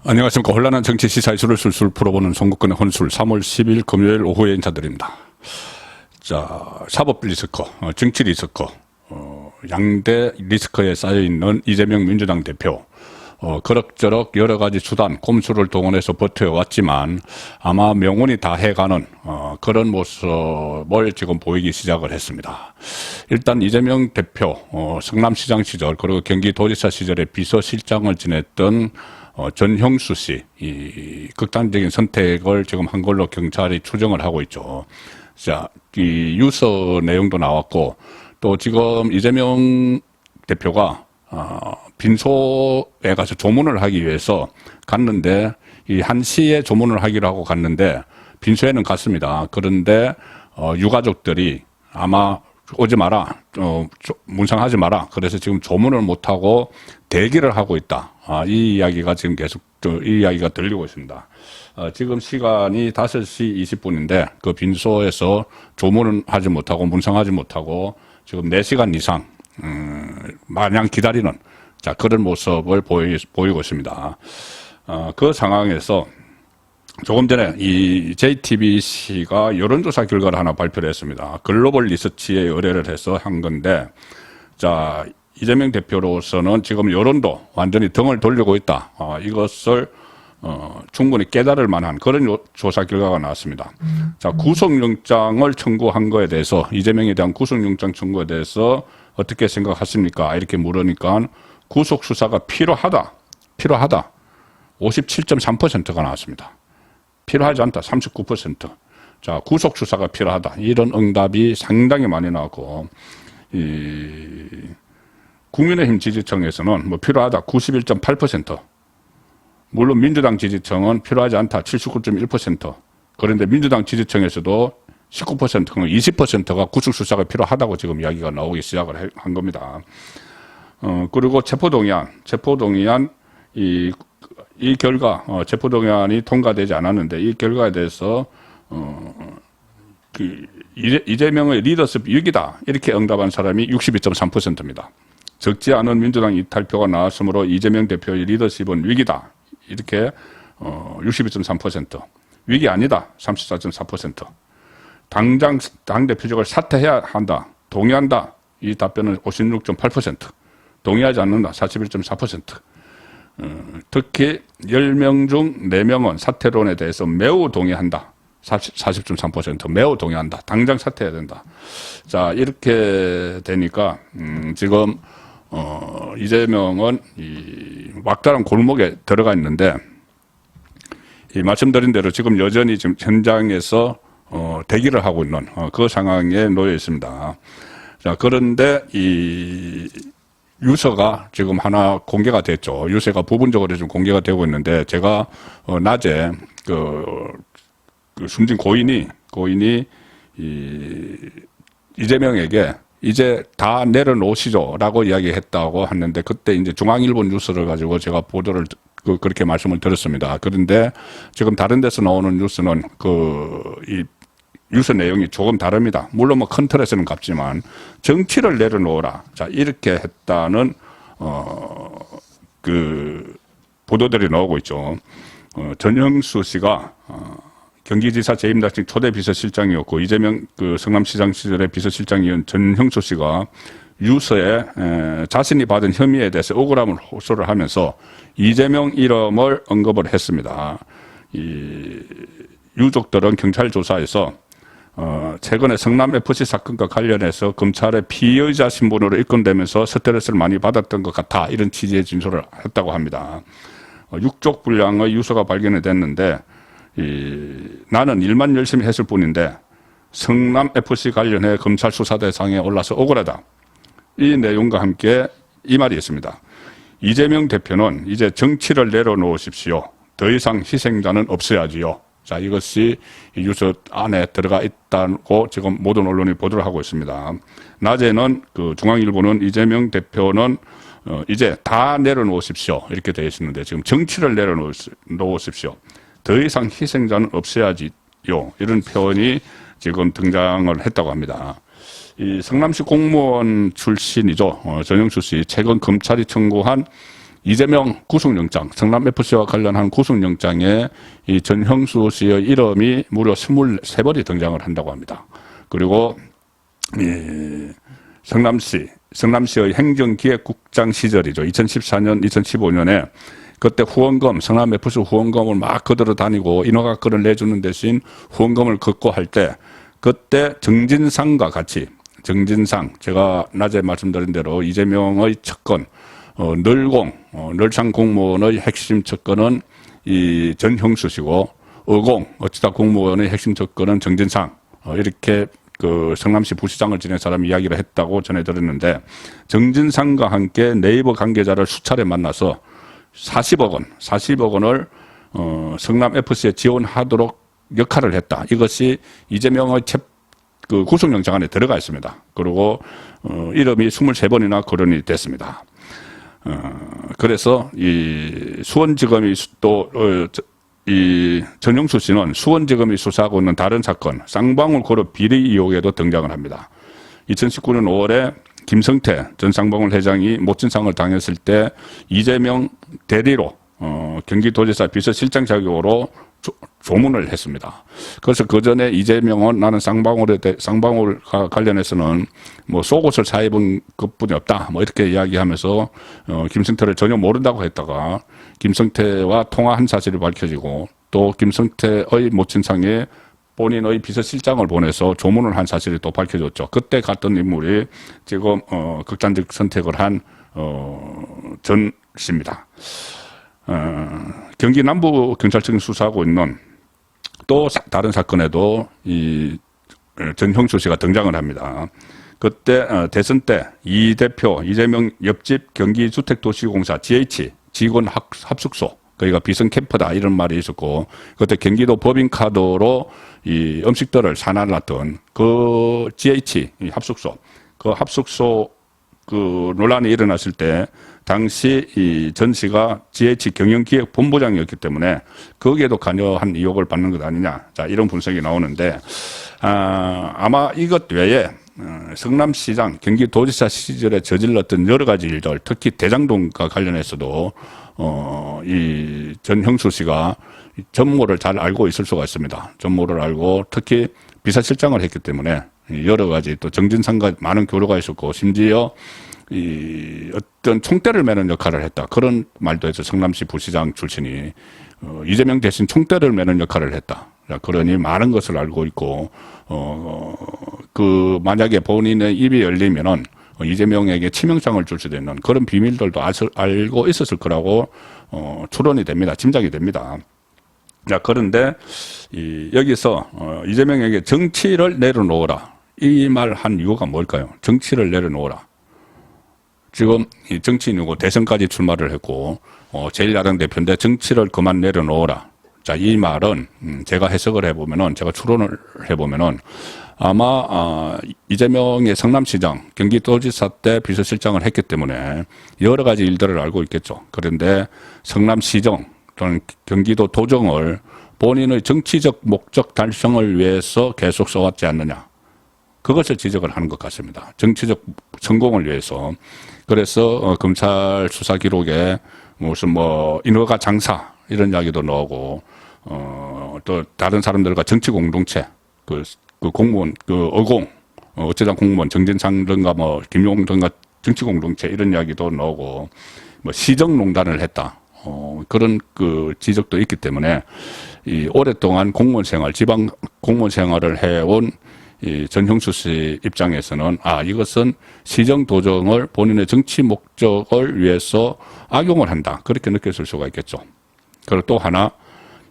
안녕하십니까. 혼란한 정치 시사 이슈를 술술 풀어보는 송국근의 혼술 3월 10일 금요일 오후에 인사드립니다. 자, 사법 리스크, 정치 리스크, 양대 리스크에 쌓여있는 이재명 민주당 대표, 그럭저럭 여러 가지 수단, 꼼수를 동원해서 버텨왔지만 아마 명운이 다 해가는 그런 모습을 지금 보이기 시작을 했습니다. 일단 이재명 대표, 성남시장 시절 그리고 경기도지사 시절에 비서실장을 지냈던 전형수 씨, 이 극단적인 선택을 지금 한 걸로 경찰이 추정을 하고 있죠. 자, 이 유서 내용도 나왔고, 또 지금 이재명 대표가, 빈소에 가서 조문을 하기 위해서 갔는데, 이 한 시에 조문을 하기로 하고 갔는데, 빈소에는 갔습니다. 그런데, 유가족들이 아마 오지 마라, 문상하지 마라. 그래서 지금 조문을 못하고 대기를 하고 있다. 이 이야기가 지금 계속, 이 이야기가 들리고 있습니다. 지금 시간이 5시 20분인데, 그 빈소에서 조문을 하지 못하고, 문상하지 못하고, 지금 4시간 이상, 마냥 기다리는, 자, 그런 모습을 보이고 있습니다. 그 상황에서, 조금 전에 이 JTBC가 여론조사 결과를 하나 발표를 했습니다. 글로벌 리서치에 의뢰를 해서 한 건데, 자, 이재명 대표로서는 지금 여론도 완전히 등을 돌리고 있다. 이것을 충분히 깨달을 만한 그런 조사 결과가 나왔습니다. 자, 구속영장을 청구한 거에 대해서, 이재명에 대한 구속영장 청구에 대해서 어떻게 생각하십니까? 이렇게 물으니까 구속수사가 필요하다. 57.3%가 나왔습니다. 필요하지 않다. 39%. 자, 구속수사가 필요하다. 이런 응답이 상당히 많이 나왔고, 국민의힘 지지층에서는 뭐 필요하다. 91.8%. 물론 민주당 지지층은 필요하지 않다. 79.1%. 그런데 민주당 지지층에서도 19%, 20%가 구속수사가 필요하다고 지금 이야기가 나오기 시작을 한 겁니다. 그리고 체포동의안, 이 결과, 체포동의안이 통과되지 않았는데 이 결과에 대해서, 이재명의 리더십 위기다. 이렇게 응답한 사람이 62.3%입니다. 적지 않은 민주당 이탈표가 나왔으므로 이재명 대표의 리더십은 위기다. 이렇게, 62.3%. 위기 아니다. 34.4%. 당장 당대표직을 사퇴해야 한다. 동의한다. 이 답변은 56.8%. 동의하지 않는다. 41.4%. 특히 10명 중 4명은 사퇴론에 대해서 매우 동의한다. 40.3% 매우 동의한다. 당장 사퇴해야 된다. 자, 이렇게 되니까 지금 이재명은 이 막다른 골목에 들어가 있는데, 이 말씀드린 대로 지금 여전히 지금 현장에서 대기를 하고 있는 그 상황에 놓여 있습니다. 자, 그런데 이 유서가 지금 하나 공개가 됐죠. 유서가 부분적으로 좀 공개가 되고 있는데, 제가 낮에 그 숨진 고인이 이재명에게 이제 다 내려놓으시죠라고 이야기했다고 했는데, 그때 이제 중앙일보 뉴스를 가지고 제가 보도를 그렇게 말씀을 드렸습니다. 그런데 지금 다른 데서 나오는 뉴스는 이 유서 내용이 조금 다릅니다. 물론 뭐 큰 틀에서는 같지만 정치를 내려놓으라. 자, 이렇게 했다는 보도들이 나오고 있죠. 전형수 씨가 경기지사 재임당시 초대 비서실장이었고, 이재명 성남시장 시절의 비서실장이었던 전형수 씨가 유서에 자신이 받은 혐의에 대해서 억울함을 호소를 하면서 이재명 이름을 언급을 했습니다. 이 유족들은 경찰 조사에서 최근에 성남FC 사건과 관련해서 검찰의 피의자 신분으로 입건되면서 스트레스를 많이 받았던 것 같아. 이런 취지의 진술을 했다고 합니다. 육족 분량의 유서가 발견이 됐는데, 나는 일만 열심히 했을 뿐인데 성남FC 관련해 검찰 수사 대상에 올라서 억울하다. 이 내용과 함께 이 말이 있습니다. 이재명 대표는 이제 정치를 내려놓으십시오. 더 이상 희생자는 없어야지요. 자, 이것이 유서 안에 들어가 있다고 지금 모든 언론이 보도를 하고 있습니다. 낮에는 중앙일보는 이재명 대표는 이제 다 내려놓으십시오. 이렇게 되어 있는데, 지금 정치를 내려놓으십시오. 더 이상 희생자는 없어야지요. 이런 표현이 지금 등장을 했다고 합니다. 이 성남시 공무원 출신이죠. 전형수 씨. 최근 검찰이 청구한 이재명 구속영장, 성남FC와 관련한 구속영장에 이 전형수 씨의 이름이 무려 23번이 등장을 한다고 합니다. 그리고 성남시의 행정기획국장 시절이죠. 2014년, 2015년에 그때 후원금, 성남FC 후원금을 막 거들어 다니고 인허가권을 내주는 대신 후원금을 걷고 할 때 그때 정진상과 같이 정진상, 제가 낮에 말씀드린 대로 이재명의 척건, 널상 공무원의 핵심 척건은 이 전형수 씨고, 어치다 공무원의 핵심 척건은 정진상, 이렇게 그 성남시 부시장을 지낸 사람이 이야기를 했다고 전해 들었는데, 정진상과 함께 네이버 관계자를 수차례 만나서 40억 원을, 성남FC에 지원하도록 역할을 했다. 이것이 이재명의 그 구속영장 안에 들어가 있습니다. 그리고 이름이 23번이나 거론이 됐습니다. 그래서 이 수원지검이 또 이 전형수 씨는 수원지검이 수사하고 있는 다른 사건 쌍방울 그룹 비리 의혹에도 등장을 합니다. 2019년 5월에 김성태 전 쌍방울 회장이 모친상을 당했을 때 이재명 대리로 경기도지사 비서실장 자격으로 조문을 했습니다. 그래서 그 전에 이재명은 나는 쌍방울과 관련해서는 뭐 속옷을 사입은 것뿐이 없다. 뭐 이렇게 이야기하면서 김성태를 전혀 모른다고 했다가 김성태와 통화한 사실이 밝혀지고 또 김성태의 모친상에 본인의 비서실장을 보내서 조문을 한 사실이 또 밝혀졌죠. 그때 갔던 인물이 지금 극단적 선택을 한 전 씨입니다. 경기 남부 경찰청이 수사하고 있는 또 다른 사건에도 이 전형수 씨가 등장을 합니다. 그때 대선 때 이 대표 이재명 옆집 경기주택도시공사 GH 직원 합숙소 거기가 비선 캠프다 이런 말이 있었고 그때 경기도 법인카드로 이 음식들을 사날랐던 그 GH 합숙소 그 합숙소 그 논란이 일어났을 때 당시 이 전 씨가 GH 경영기획본부장이었기 때문에 거기에도 관여한 의혹을 받는 것 아니냐. 자, 이런 분석이 나오는데, 아마 이것 외에 성남시장, 경기도지사 시절에 저질렀던 여러 가지 일들, 특히 대장동과 관련해서도 이 전형수 씨가 전모를 잘 알고 있을 수가 있습니다. 전모를 알고 특히 비서실장을 했기 때문에 여러 가지 또 정진상과 많은 교류가 있었고 심지어 이 어떤 총대를 매는 역할을 했다. 그런 말도 해서 성남시 부시장 출신이 이재명 대신 총대를 매는 역할을 했다. 그러니 많은 것을 알고 있고 그 만약에 본인의 입이 열리면은 이재명에게 치명상을 줄 수도 있는 그런 비밀들도 알고 있었을 거라고 추론이 됩니다. 짐작이 됩니다. 자, 그런데 여기서 이재명에게 정치를 내려놓으라. 이 말 한 이유가 뭘까요? 정치를 내려놓으라. 지금 정치인이고 대선까지 출마를 했고 제1야당 대표인데 정치를 그만 내려놓으라. 자, 이 말은 제가 해석을 해보면은 제가 추론을 해보면은 아마 이재명의 성남시장 경기도지사 때 비서실장을 했기 때문에 여러 가지 일들을 알고 있겠죠. 그런데 성남시정 또는 경기도 도정을 본인의 정치적 목적 달성을 위해서 계속 써왔지 않느냐. 그것을 지적을 하는 것 같습니다. 정치적 성공을 위해서. 그래서 검찰 수사 기록에 무슨 뭐 인허가 장사 이런 이야기도 나오고 또 다른 사람들과 정치 공동체 그 공무원 어쩌다 공무원 정진상든가 뭐 김용든가 정치 공동체 이런 이야기도 나오고 뭐 시정농단을 했다. 그런 그 지적도 있기 때문에 이 오랫동안 공무원 생활, 지방 공무원 생활을 해온 이 전형수 씨 입장에서는 이것은 시정 도정을 본인의 정치 목적을 위해서 악용을 한다. 그렇게 느꼈을 수가 있겠죠. 그리고 또 하나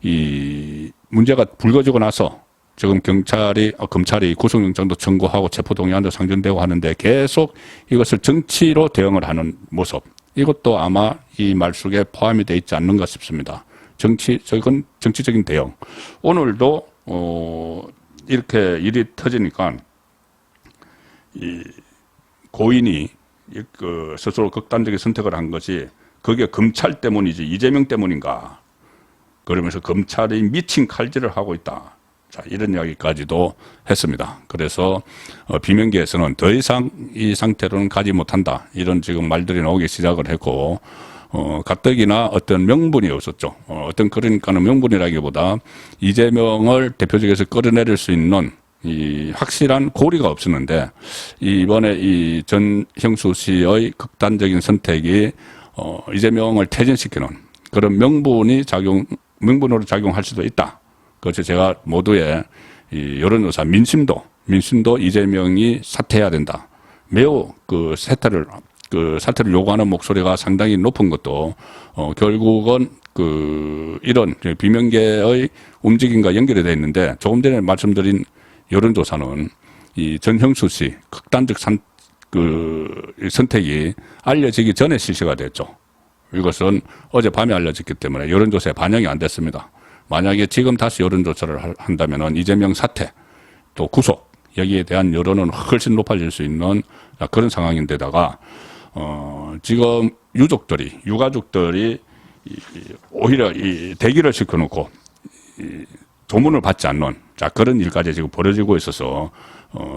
이 문제가 불거지고 나서 지금 검찰이 구속영장도 청구하고 체포동의안도 상정되고 하는데 계속 이것을 정치로 대응을 하는 모습. 이것도 아마 이 말 속에 포함이 되어 있지 않는가 싶습니다. 이건 정치적인 대응. 오늘도 이렇게 일이 터지니까 이 고인이 스스로 극단적인 선택을 한 것이 그게 검찰 때문이지 이재명 때문인가. 그러면서 검찰이 미친 칼질을 하고 있다. 자, 이런 이야기까지도 했습니다. 그래서 비명계에서는 더 이상 이 상태로는 가지 못한다. 이런 지금 말들이 나오기 시작을 했고 가뜩이나 어떤 명분이 없었죠. 어떤 그러니까는 명분이라기보다 이재명을 대표직에서 끌어내릴 수 있는 이 확실한 고리가 없었는데 이번에 이 전형수 씨의 극단적인 선택이 이재명을 퇴진시키는 그런 명분으로 작용할 수도 있다. 그래서 제가 모두의 이 여론조사 민심도 이재명이 사퇴해야 된다. 매우 그 사퇴를 요구하는 목소리가 상당히 높은 것도 결국은 이런 비명계의 움직임과 연결이 되어 있는데 조금 전에 말씀드린 여론조사는 이 전형수 씨 극단적 선택이 알려지기 전에 실시가 됐죠. 이것은 어젯밤에 알려졌기 때문에 여론조사에 반영이 안 됐습니다. 만약에 지금 다시 여론조사를 한다면 이재명 사퇴 또 구속 여기에 대한 여론은 훨씬 높아질 수 있는 그런 상황인데다가 지금 유가족들이 오히려 이 대기를 시켜놓고 조문을 받지 않는 그런 일까지 지금 벌어지고 있어서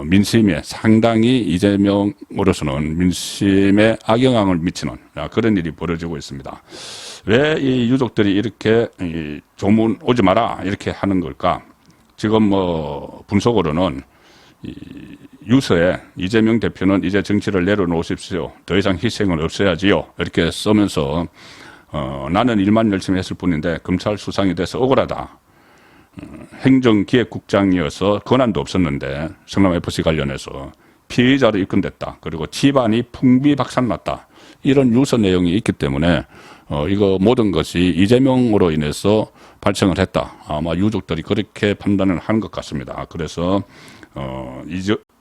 민심에 상당히 이재명으로서는 민심에 악영향을 미치는 그런 일이 벌어지고 있습니다. 왜 이 유족들이 이렇게 조문 오지 마라 이렇게 하는 걸까? 지금 분석으로는 유서에 이재명 대표는 이제 정치를 내려놓으십시오. 더 이상 희생은 없어야지요. 이렇게 쓰면서 나는 일만 열심히 했을 뿐인데 검찰 수상이 돼서 억울하다. 행정기획국장이어서 권한도 없었는데 성남FC 관련해서 피의자로 입건됐다. 그리고 집안이 풍비박산났다. 이런 유서 내용이 있기 때문에 이거 모든 것이 이재명으로 인해서 발생을 했다. 아마 유족들이 그렇게 판단을 한 것 같습니다. 그래서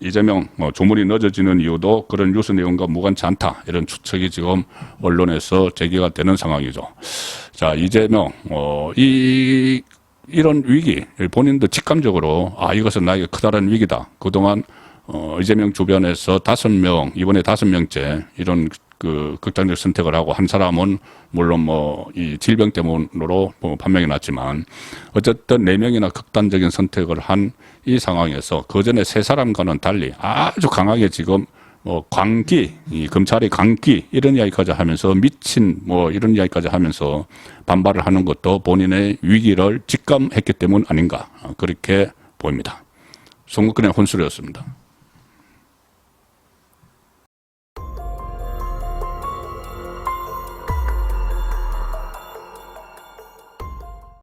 이재명 조문이 늦어지는 이유도 그런 유서 내용과 무관치 않다. 이런 추측이 지금 언론에서 제기가 되는 상황이죠. 자, 이재명 이런 위기, 본인도 직감적으로, 이것은 나에게 커다란 위기다. 그동안, 이재명 주변에서 이번에 5명째, 이런 극단적 선택을 하고, 한 사람은, 물론 이 질병 때문으로 판명이 났지만, 어쨌든 4명이나 극단적인 선택을 한 이 상황에서, 그 전에 3사람과는 달리 아주 강하게 지금, 이 검찰의 광기, 이런 이야기까지 하면서 미친, 이런 이야기까지 하면서 반발을 하는 것도 본인의 위기를 직감했기 때문 아닌가. 그렇게 보입니다. 송국근의 혼술이었습니다.